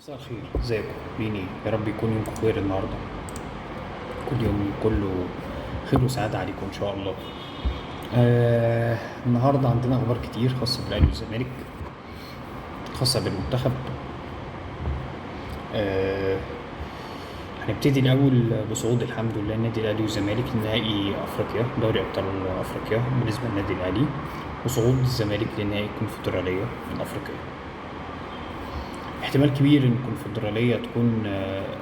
مساء الخير، ازيكم؟ مين ايه؟ يا رب يكون يومكم خير النهارده. كل يوم كله خير وسعادة عليكم ان شاء الله. النهارده عندنا اخبار كتير خاصة بالاهلي والزمالك، خاصة بالمنتخب. آه هنبتدي الاول بصعود الحمد لله النادي الاهلي والزمالك لنهائي افريقيا، دوري ابطال افريقيا بالنسبة للنادي الاهلي، وصعود الزمالك لنهائي الكونفدرالية من افريقيا. احتمال كبير ان الكونفدرالية تكون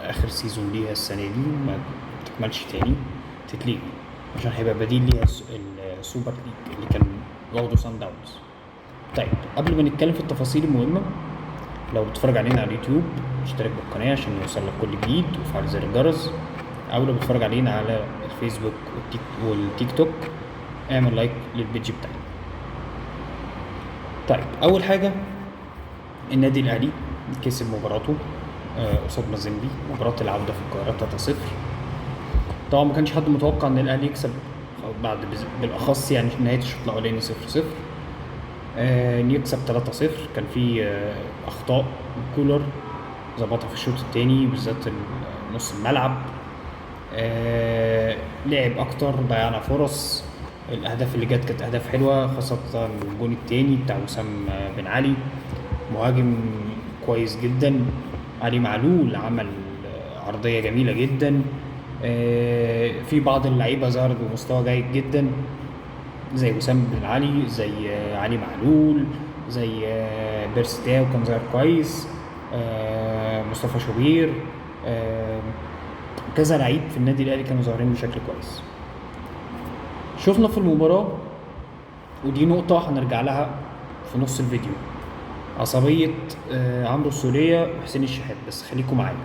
اخر سيزون ليها السنة دي، ما تكملش تاني، تتلغي عشان هيبقى بديل ليها السوبر ليج اللي كان واخده سان داونز. طيب قبل ما نتكلم في التفاصيل المهمة، لو بتتفرج علينا على اليوتيوب اشترك بالقناة عشان يوصلك كل جديد وفعل زر الجرس، او لو بتتفرج علينا على الفيسبوك والتيك توك اعمل لايك للبيج بتاعنا. طيب اول حاجة، النادي الاهلي كسب مباراته قصاد مازيمبي، مباراة العودة في القاهرة 3-0. طبعا ما كانش حد متوقع ان الاهلي يكسب بعد بالاخص يعني نهاية الشوط الاولاني 0-0. يكسب 3-0. كان في اخطاء كولر ظبطها في الشوط الثاني بالذات نص الملعب. لعب اكتر، ضيعنا فرص. الاهداف اللي جت كانت اهداف حلوه، خاصه الجون الثاني بتاع وسام بن علي، مهاجم كويس جدا. علي معلول عمل عرضيه جميله جدا. في بعض اللعيبه ظهرت بمستوى جيد جدا، زي وسام بن علي، زي علي معلول، زي بيرستاو كان ظاهر كويس، مصطفى شوبير، كذا لعيب في النادي الاهلي كانوا ظاهرين بشكل كويس. شفنا في المباراه، ودي نقطه هنرجع لها في نص الفيديو، عصبيه عمرو السوليه وحسين الشحات، بس خليكم معايا.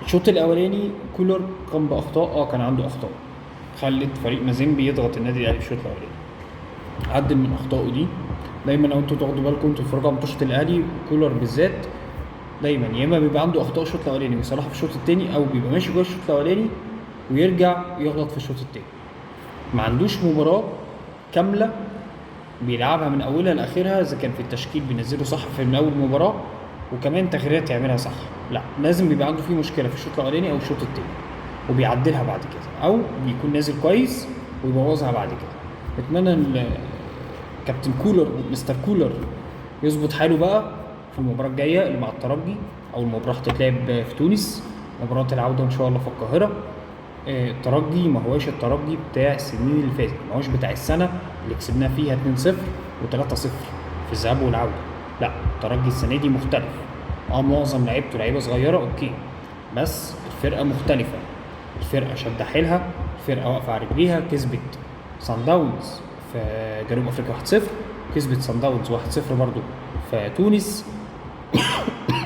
الشوط الاولاني كولر قام باخطاء، كان عنده اخطاء خلت فريق مازيمبي يضغط النادي الاهلي في الشوط الاولاني. عدل من اخطائه دي. دايما لو انتوا تاخدوا بالكم انتوا بتتفرجوا على ماتشات الاهلي، كولر بالذات دايما يا اما بيبقى عنده اخطاء الشوط الاولاني ويصلحها في الشوط الثاني، او بيبقى ماشي جوه الشوط الاولاني ويرجع يغلط في الشوط الثاني. ما عندوش مباراه كامله بيلعبها من اولها لاخرها، اذا كان في التشكيل بينزله صح في من اول مباراه وكمان تغييرات يعملها صح، لا، لازم بيبقى عنده فيه مشكله في الشوط الاولاني او الشوط الثاني وبيعدلها بعد كده، او بيكون نازل كويس ويبوظها بعد كده. اتمنى ان كابتن كولر ومستر كولر يظبط حاله بقى في المباراه الجايه اللي مع الترجي، او المباراه هتتلعب في تونس، مباراه العوده ان شاء الله في القاهره. الترجي ما هوش الترجي بتاع السنين اللي فاتت، ما هوش بتاع السنه اللي كسبناها فيها 2-0 و3-0 في الذهاب والعوده. لا، الترجي السنه دي مختلف. معظم لعيبته لعيبه صغيره، اوكي، بس الفرقه مختلفه. الفرقه شد حيلها، الفرقه واقفه على رجليها، كسبت صن داونز في جنوب افريقيا 1-0، كسبت صن داونز 1-0 برضو في تونس.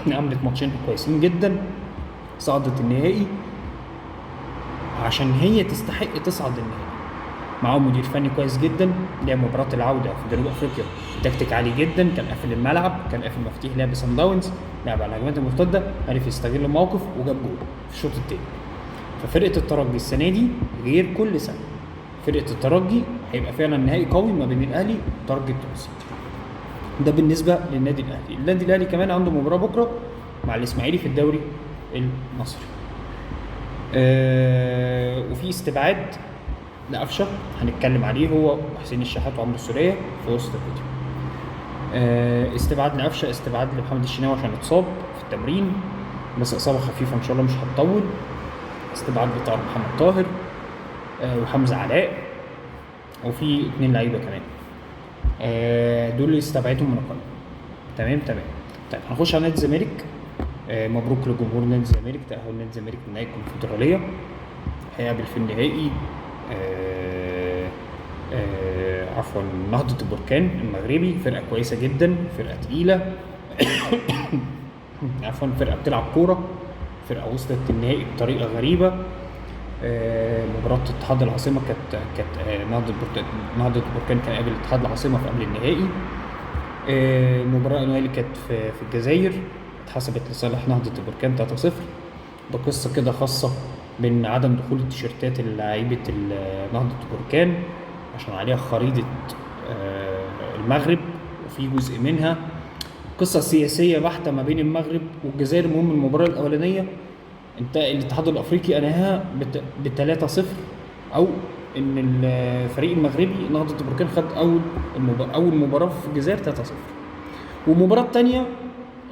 عملت ماتشين كويسين جدا، صعدت النهائي عشان هي تستحق تصعد النهائي. معاهم مدير فني كويس جدا، لعب مباراه العوده في جنوب افريقيا تكتيك عالي جدا، كان قافل الملعب، كان قافل مفاتيح لعب صن داونز، لعب على الهجمات المرتده، عرف يستغل الموقف وجاب جول في الشوط الثاني. ففرقه الترجي السنه دي غير كل سنه. فرقه الترجي هيبقى فعلا نهائي قوي ما بين الاهلي والترجي التونسي. ده بالنسبه للنادي الاهلي. النادي الاهلي كمان عنده مباراه بكره مع الاسماعيلي في الدوري المصري. وفي استبعاد لقفشه هنتكلم عليه، هو وحسين الشحات وعمرو السوليه في وسط الفيديو. استبعاد لقفشه، استبعاد لمحمد الشناوي عشان اتصاب في التمرين، بس اصابه خفيفه ان شاء الله مش هتطول. استبعاد بتاع محمد طاهر وحمزه علاء، وفي 2 لعيبه كمان. دول اللي استبعدهم من القائمه. تمام. طيب هنخش على نادي الزمالك. مبروك لجمهور نادي الزمالك، تأهل نادي الزمالك لنهائي الكونفدرالية. هيقابل في النهائي عفوا نهضة البركان المغربي، فرقة كويسة جدا، فرقة تقيلة. عفوا فرقة بتلعب كورة، فرقة وصلت النهائي بطريقة غريبة. مباراة اتحاد العاصمة كانت نهضة البركان كان قابل اتحاد العاصمة في قبل النهائي. المباراة اللي كانت في الجزائر اتحسبت لصالح نهضة البركان 3-0. ده قصة كده خاصة بين عدم دخول التيشيرتات لعيبة نهضة البركان عشان عليها خريطة المغرب، وفي جزء منها قصه سياسيه بحته ما بين المغرب والجزائر. المهم المباراه الاولانيه انت الاتحاد الافريقي انهاها ب 3-0، او ان الفريق المغربي نهضه بركان خد اول مباراه في الجزائر 3-0. والمباراه الثانيه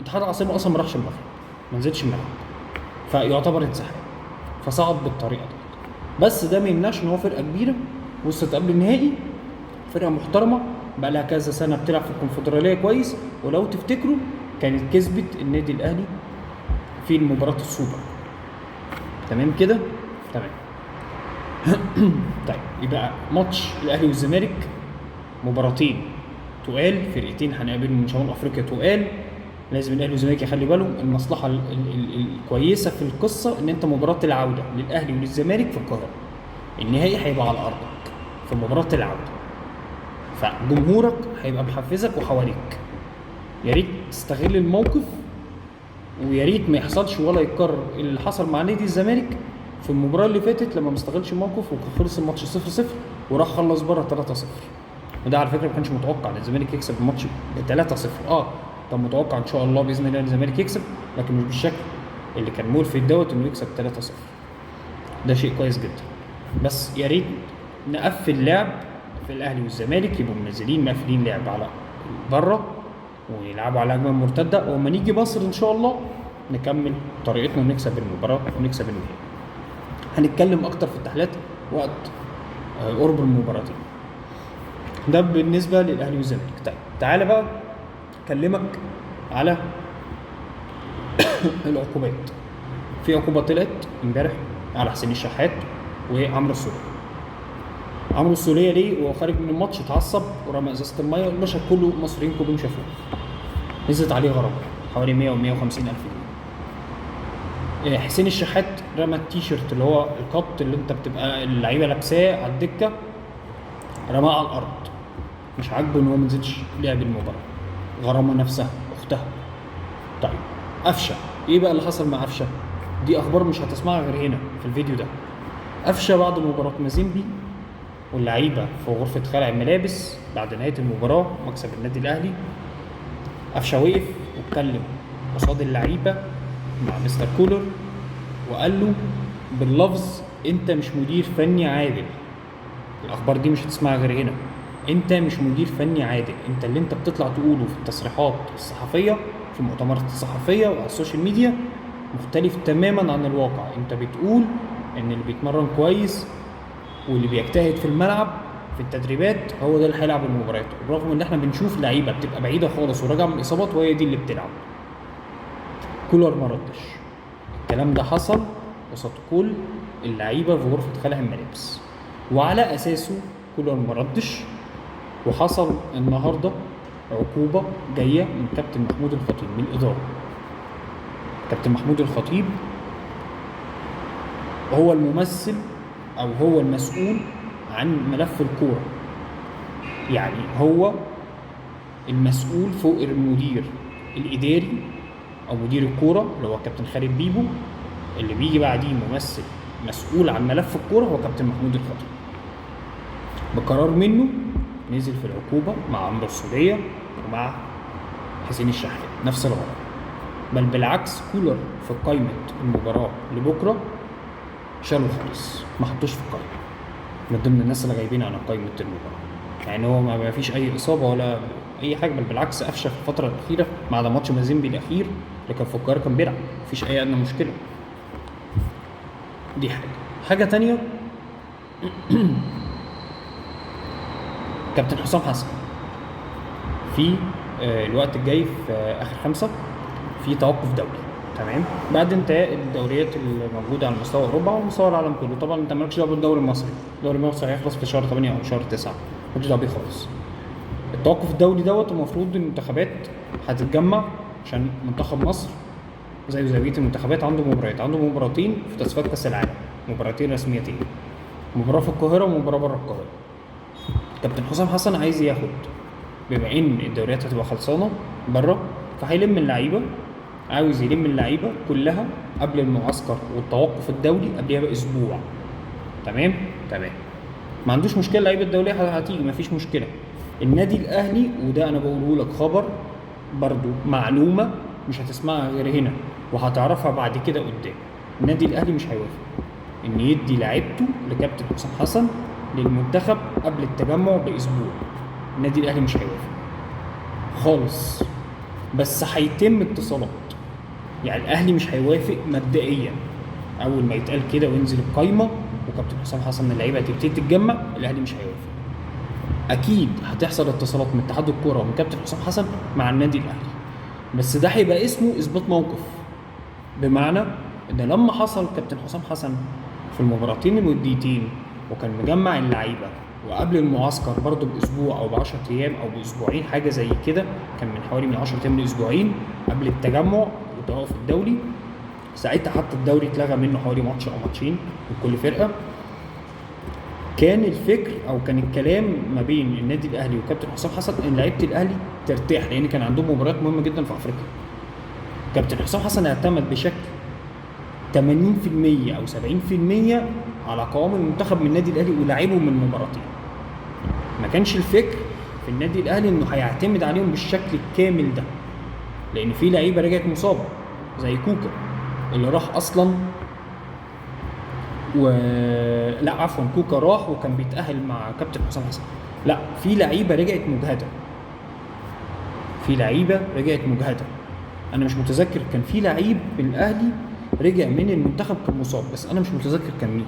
اتحاد العاصمه اصلا ما راحش المغرب، ما نزلش الملعب، فيعتبر انسحاب، فصعد بالطريقه دي. بس ده ما يمنعش ان هو فرقه كبيره وصلت قبل النهائي، فرقه محترمه بقى لها كذا سنه بتلعب في الكونفدراليه كويس. ولو تفتكروا كانت كسبت النادي الاهلي في مباراه السوبر. تمام كده؟ تمام. طيب يبقى ماتش الاهلي والزمالك مباراتين تقال، فرقتين هنقابلهم من شمال افريقيا تقال. لازم الاهلي والزمالك يخلي بالهم. المصلحه الكويسه في القصه ان انت مباراه العوده للاهلي وللزمالك في القاهره، النهائي هيبقى على ارضك في مباراه العوده، فجمهورك هيبقى محفزك وحواليك. يا ريت تستغل الموقف، ويا ريت ما يحصلش ولا يتكرر اللي حصل مع نادي الزمالك في المباراه اللي فاتت لما ما استغلش الموقف وخلص الماتش 0-0 وراح خلص بره 3-0. وده على فكره ما كانش متوقع ان الزمالك يكسب الماتش ب 3-0. كان متوقع ان شاء الله باذن الله ان الزمالك يكسب، لكن مش بالشكل اللي كان ملفت انه يكسب 3-0. ده شيء كويس جدا. بس يا ريت نقفل لعب في الاهلي والزمالك، يبقوا منزلين مقفلين لعب على بره ويلعبوا على هجمه مرتده، وما نيجي مصر ان شاء الله نكمل طريقتنا ونكسب المباراه ونكسب النهائي. هنتكلم اكتر في التحليلات وقت قرب المباراتين. ده بالنسبه للاهلي والزمالك. طيب تعالى بقى اكلمك على العقوبات. في عقوبه طلعت امبارح على حسين الشحات وعمرو السوليه. عمرو السوليه ليه وهو خارج من الماتش اتعصب ورمى ازازه الميه، المشهد كله مصريين كلهم شافوه. نزلت عليه غرامه حوالي 100 و 150 الف جنيه. حسين الشحات رمى التيشيرت اللي هو القط اللي انت بتبقى اللعيبه لابساه على الدكه، رماه على الارض. مش عاجبه ان هو ما نزلش لعب المباراه، غرامه نفسها اختها. طيب قفشه، ايه بقى اللي حصل مع قفشه؟ دي اخبار مش هتسمعها غير هنا في الفيديو ده. قفشه بعد مباراه مازيمبي واللعيبه في غرفه خلع الملابس بعد نهايه المباراه مكسب النادي الاهلي، قفشه وقف واتكلم قصاد اللعيبه مع مستر كولر وقال له باللفظ انت مش مدير فني عادل. الاخبار دي مش هتسمعها غير هنا. انت مش مدير فني عادل، انت اللي انت بتطلع تقوله في التصريحات الصحفيه في المؤتمرات الصحفيه وعلى السوشيال ميديا مختلف تماما عن الواقع. انت بتقول ان اللي بيتمرن كويس واللي بيجتهد في الملعب في التدريبات هو ده اللي هيلعب المباريات، برغم ان احنا بنشوف لعيبه بتبقى بعيده خالص وراجعه من الاصابات وهي دي اللي بتلعب. كولر ما ردش. الكلام ده حصل وسط كل اللعيبه في غرفه خلع الملابس، وعلى اساسه كولر ما ردش. وحصل النهارده عقوبه جايه من كابتن محمود الخطيب من الاداره. كابتن محمود الخطيب هو الممثل او هو المسؤول عن ملف الكوره، يعني هو المسؤول فوق المدير الاداري او مدير الكوره اللي هو كابتن خالد بيبو. اللي بيجي بعديه ممثل مسؤول عن ملف الكوره هو كابتن محمود الخطيب. بقرار منه نزل في العقوبه مع عمرو السوليه ومع حسين الشحات نفس الغرض، بل بالعكس كولر في قائمه المباراه لبكره شالوا خالص، ما حطوش في القائمه من ضمن الناس اللي غايبين عن قائمه المباراه. يعني هو ما فيش اي اصابه ولا اي حاجه، بل بالعكس قفشه في الفتره الاخيره ما عدا ماتش مازيمبي الاخير اللي كان في القاهره كان بيلعب، مفيش اي ادنى مشكله. دي حاجه تانية. كابتن حسام حسن في الوقت الجاي في اخر 5 في توقف دولي، تمام، بعد انتهاء الدوريات الموجوده على مستوى اوروبا ومستوى العالم كله. طبعا انت مالكش دعوه بالدوري المصري، الدوري المصري هيخلص في شهر 8 او شهر 9، مالكش دعوه بيه خالص. التوقف الدولي المفروض المنتخبات هتتجمع عشان منتخب مصر زي بقيه المنتخبات عنده مباراتين في تصفيات كاس العالم، مباراتين رسميتين، مباراه في القاهره ومباراه بره القاهره. كابتن حسام حسن عايز ياخد، بما ان الدوريات هتبقى خلصانه بره، فهيلم اللعيبه، عاوز يلم اللعيبه كلها قبل المعسكر والتوقف الدولي قبلها باسبوع. تمام، ما عندوش مشكله، اللعيبه الدوليه هتيجي، مفيش مشكله. النادي الاهلي، وده انا بقوله لك خبر برضو معلومه مش هتسمعها غير هنا وهتعرفها بعد كده قدام. النادي الاهلي مش هيوافق ان يدي لعيبته لكابتن حسام حسن للمنتخب قبل التجمع باسبوع. النادي الاهلي مش هيوافق خالص، بس هيتم اتصالات. يعني الاهلي مش هيوافق مبدئيا، اول ما يتقال كده وينزل القايمه وكابتن حسام حسن اللعيبه هتبتدي تتجمع، الاهلي مش هيوافق. اكيد هتحصل اتصالات من اتحاد الكوره ومن كابتن حسام حسن مع النادي الاهلي، بس ده هيبقى اسمه اثبات موقف. بمعنى ان لما حصل كابتن حسام حسن في المباراتين الوديتين وكان مجمع اللعيبه وقبل المعسكر برضه باسبوع او ب10 ايام او باسبوعين حاجه زي كده، كان من حوالي من 10 ايام لاسبوعين قبل التجمع والتوقف الدولي، ساعتها حتى الدوري اتلغى منه حوالي ماتش او ماتشين لكل فرقه. كان الفكر او كان الكلام ما بين النادي الاهلي وكابتن حسام حسن ان لعيبه الاهلي ترتاح، لان كان عندهم مباريات مهمه جدا في افريقيا. كابتن حسام حسن اعتمد بشكل 80% او 70% على قوام المنتخب من النادي الاهلي ولاعبهم من مباراتين. ما كانش الفكر في النادي الاهلي انه هيعتمد عليهم بالشكل الكامل ده، لان في لعيبه رجعت مصابه زي كوكا اللي راح اصلا لا عفوا كوكا راح وكان بيتاهل مع كابتن حسام حسن. لا، في لعيبه رجعت مجهده، انا مش متذكر. كان في لعيب من الاهلي رجع من المنتخب كان مصاب، بس انا مش متذكر كان مين.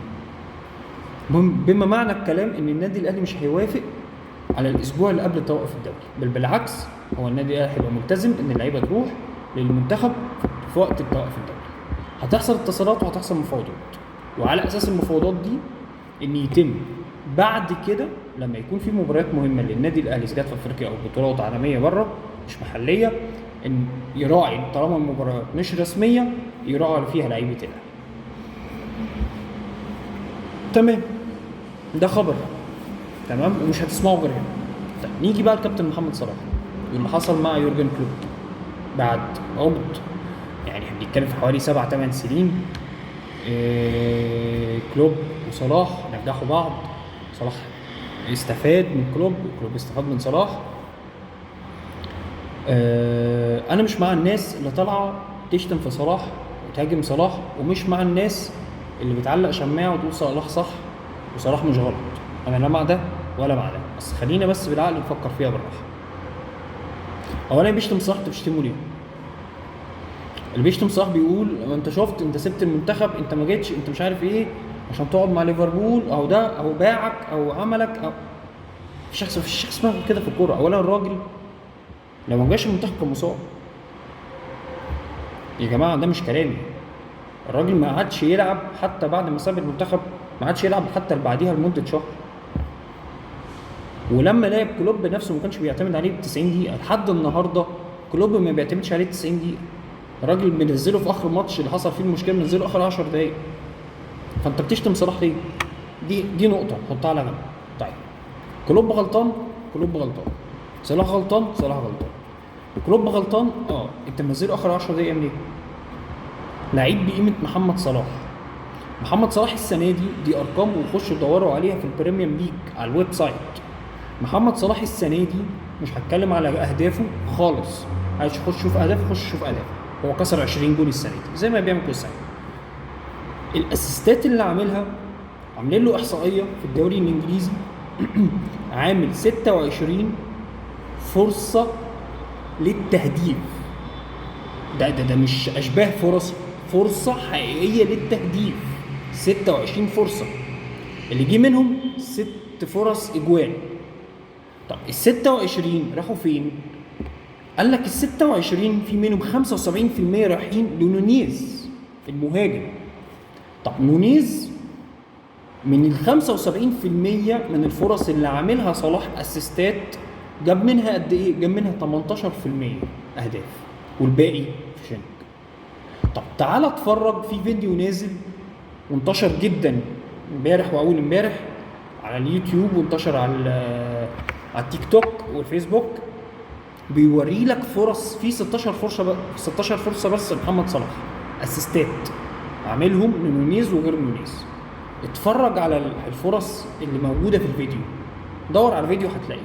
بما معنى الكلام ان النادي الاهلي مش هيوافق على الاسبوع اللي قبل توقف الدوري، بل بالعكس هو النادي الاهلي هيبقى ملتزم ان اللعيبه تروح للمنتخب في وقت التوقف الدوري. هتحصل اتصالات وهتحصل مفاوضات، وعلى اساس المفاوضات دي ان يتم بعد كده لما يكون في مباريات مهمه للنادي الاهلي اذا كانت في افريقيا او بطولات عالميه بره مش محليه، ان يراعي طالما المباريات مش رسميه يراعي فيها لعيبه الاهلي. تمام، ده خبر تمام ومش هتسمعه غير هنا. طيب نيجي بقى لكابتن محمد صلاح واللي حصل مع يورجن كلوب بعد عقد، يعني احنا بنتكلم في حوالي 7-8 سنين. كلوب وصلاح نجحوا بعض، صلاح استفاد من كلوب وكلوب استفاد من صلاح. انا مش مع الناس اللي طالعه تشتم في صلاح وتهاجم صلاح، ومش مع الناس اللي بتعلق شماعه وتقول صلاح صح وصلاح مش غلط. انا لا مع ده ولا مع ده، بس خلينا بس بالعقل نفكر فيها بالراحه. اولا بيشتم صلاح، انت بتشتمه ليه؟ اللي بيشتم صلاح بيقول انت شفت انت سبت المنتخب، انت ما جيتش، انت مش عارف ايه عشان تقعد مع ليفربول، او ده او باعك او عملك، او في شخص اسمه كده في الكوره. اولا الراجل لو ما جاش المنتخب كان مصاب يا جماعه، ده مش كلامي. الراجل ما عادش يلعب حتى بعد ما ساب المنتخب، ما عادش يلعب حتى اللي بعديها لمده شهر. ولما لعب كلوب نفسه ما كانش بيعتمد عليه ب 90 دقيقه، لحد النهارده كلوب ما بيعتمدش عليه 90 دقيقه. الراجل بينزله في اخر ماتش اللي حصل فيه المشكله، بينزله اخر 10 دقايق. فانت بتشتم صلاح ليه؟ دي نقطه حطها على جنب. طيب كلوب غلطان، صلاح غلطان، كلوب غلطان. انت منزله اخر 10 دقايق منين؟ لعيب بقيمه محمد صلاح السنه دي ارقام، وخشوا دوروا عليها في البريميوم ليج على الويب سايت. محمد صلاح السنه دي مش هتكلم على اهدافه خالص، عايز تخش شوف اهدافه، هو كسر 20 جول السنه دي زي ما بيعمل كل سنه. الاسيستات اللي عاملين له احصائيه في الدوري الانجليزي عامل 26 فرصه للتهديف. ده مش اشباه فرصه حقيقيه للتهديف. 26 فرصه اللي جه منهم 6 فرص اجوان. طب ال 26 راحوا فين؟ قال لك ال 26 في منهم 75% رايحين لنونيز المهاجم. طب نونيز من ال 75% من الفرص اللي عاملها صلاح اسيستات جاب منها قد ايه؟ جاب منها 18% اهداف والباقي في شنك. طب تعال اتفرج في فيديو نازل وانتشر جدا امبارح واول امبارح على اليوتيوب وانتشر على التيك توك والفيسبوك، بيوري لك فرص في 16 فرصه بس لمحمد صلاح اسيستات عاملهم لنونيز وغير نونيز. اتفرج على الفرص اللي موجوده في الفيديو، دور على الفيديو هتلاقيه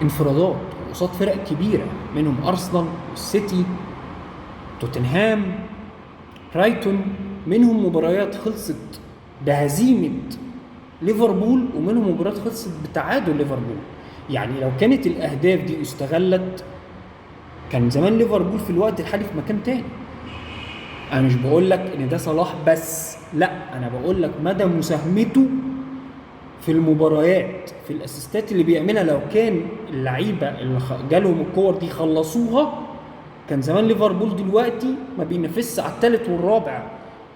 انفرادات قصاد فرق كبيره منهم ارسنال والسيتي توتنهام برايتون، منهم مباريات خلصت بهزيمه ليفربول ومنهم مباريات خلصت بتعادل ليفربول. يعني لو كانت الاهداف دي استغلت كان زمان ليفربول في الوقت الحالي في مكان تاني. انا مش بقول لك ان ده صلاح بس، لا انا بقول لك مدى مساهمته في المباريات، في الاسيستات اللي بيعملها. لو كان اللعيبه اللي جالهم الكور دي خلصوها كان زمان ليفربول دلوقتي ما بينافسش على الثالث والرابع.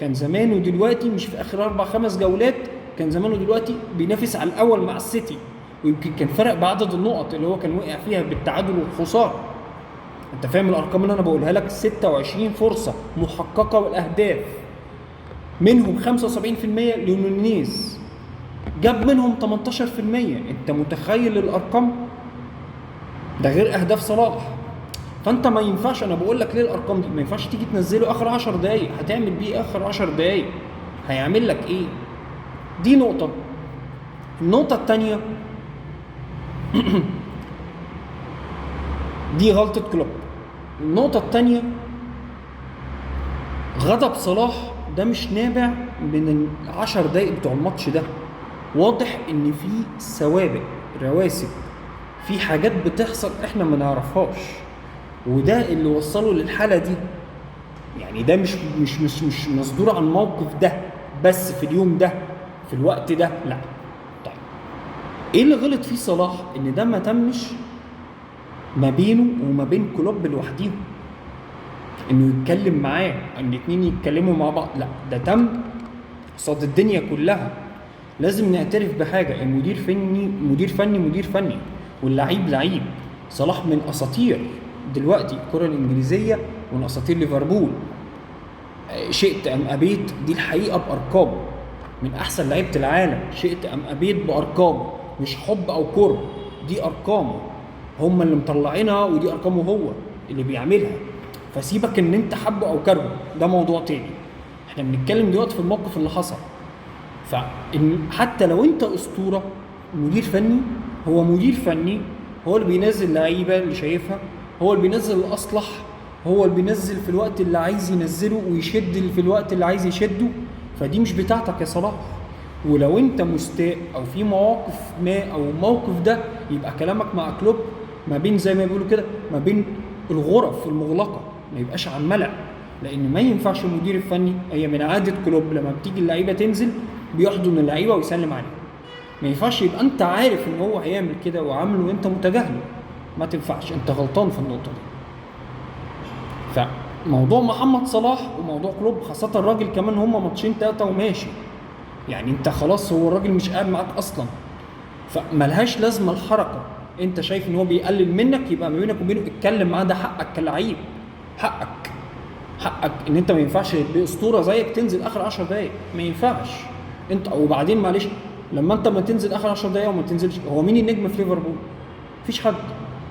كان زمانه دلوقتي مش في اخر 4-5 جولات، كان زمانه دلوقتي بينافس على الاول مع السيتي، ويمكن كان فرق بعدد النقط اللي هو كان وقع فيها بالتعادل والخساره. انت فاهم الارقام اللي انا بقولها لك؟ 26 فرصه محققه والاهداف منهم 75% لنونيز، جاب منهم 18%. انت متخيل الارقام؟ ده غير اهداف صلاح. فانت ما ينفعش، انا بقول لك ليه الارقام دي ما ينفعش تيجي تنزله اخر 10 دقايق. هتعمل بيه اخر 10 دقايق؟ هيعمل لك ايه؟ دي نقطه. النقطه الثانيه دي غلطه كلوب. النقطه الثانيه، غضب صلاح ده مش نابع من ال10 دقايق بتوع الماتش ده. واضح ان في سوابق، رواسب، في حاجات بتحصل احنا ما نعرفهاش، وده اللي وصله للحاله دي. يعني ده مش مصدور عن الموقف ده بس في اليوم ده في الوقت ده، لا. طيب ايه اللي غلط فيه صلاح ان ده ما تمش ما بينه وما بين كلوب لوحديهم، انه يتكلم معاه، ان الاتنين يتكلموا مع بعض؟ لا، ده تم قصاد الدنيا كلها. لازم نعترف بحاجه، المدير مدير فني واللعيب لعيب. صلاح من اساطير دلوقتي الكره الانجليزيه ومن اساطير ليفربول، شئت ام ابيت، دي الحقيقه بارقامه، من احسن لعيبه العالم شئت ام ابيت بارقامه، مش حب او كره، دي ارقامه، هم اللي مطلعينها ودي ارقامه هو اللي بيعملها. فسيبك ان انت حبه او كرهه، ده موضوع تاني. احنا بنتكلم دلوقتي في الموقف اللي حصل. فحتى لو انت اسطوره، مدير فني هو مدير فني، هو اللي بينزل لعيبه اللي شايفها، هو اللي بينزل الاصلح، هو اللي بينزل في الوقت اللي عايز ينزله ويشد في الوقت اللي عايز يشده. فدي مش بتاعتك يا صلاح. ولو انت مستاء او في مواقف ما او الموقف ده، يبقى كلامك مع كلوب ما بين زي ما بيقولوا كده ما بين الغرف المغلقه، ما يبقاش على الملأ. لان ما ينفعش المدير الفني، هي من عاده كلوب لما بتيجي اللعيبه تنزل بيحضن اللعيبه ويسلم عليهم. ما ينفعش يبقى انت عارف ان هو هيعمل كده وعامله وانت متجاهله. ما تنفعش، انت غلطان في النقطه دي. فموضوع محمد صلاح وموضوع كلوب، خاصه الراجل كمان هم ماتشين 3 وماشي، يعني انت خلاص هو الراجل مش قاعد معاك اصلا، فملهاش لازمه الحركه. انت شايف ان هو بيقلل منك، يبقى ما بينك وبينه اتكلم معاه، ده حقك كلاعب، حقك ان انت ما ينفعش باسطوره زيك تنزل اخر 10 دقايق، ما ينفعش انت. وبعدين معلش، لما انت ما تنزل اخر 10 دقايق وما تنزلش، هو مين النجم في ليفربول؟ مفيش حد.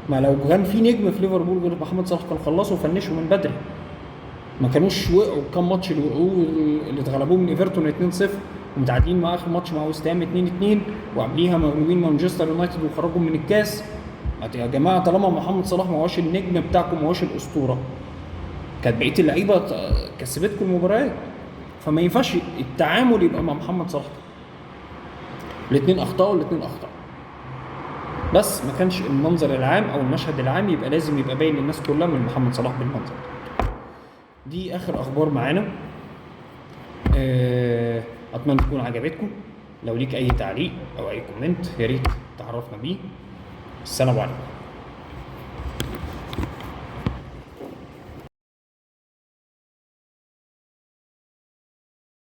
ما لو كان في نجم في ليفربول غير محمد صلاح كان خلصوا وفنشوا من بدري. ما كانوش وقعوا كام ماتش اللي وقعوه، اللي اتغلبوه من ايفرتون 2-0 ومتعادلين مع اخر ماتش مع ويست هام 2-2 وقبليها مغلوبين مانشستر يونايتد وخرجوا من الكاس. يا جماعه طالما محمد صلاح ما هوش النجم بتاعكم، ما هوش الاسطوره، كانت بقيه اللعيبه كسبتكم المباريات. فما ينفعش التعامل يبقى مع محمد صلاح. الاثنين اخطاوا، بس ما كانش المنظر العام او المشهد العام يبقى لازم يبقى باين للناس كلها من محمد صلاح بالمنظر. دي اخر اخبار معانا. اتمنى تكون عجبتكم. لو ليك اي تعليق او اي كومنت يا ريت تعرفنا بيه. السلام عليكم.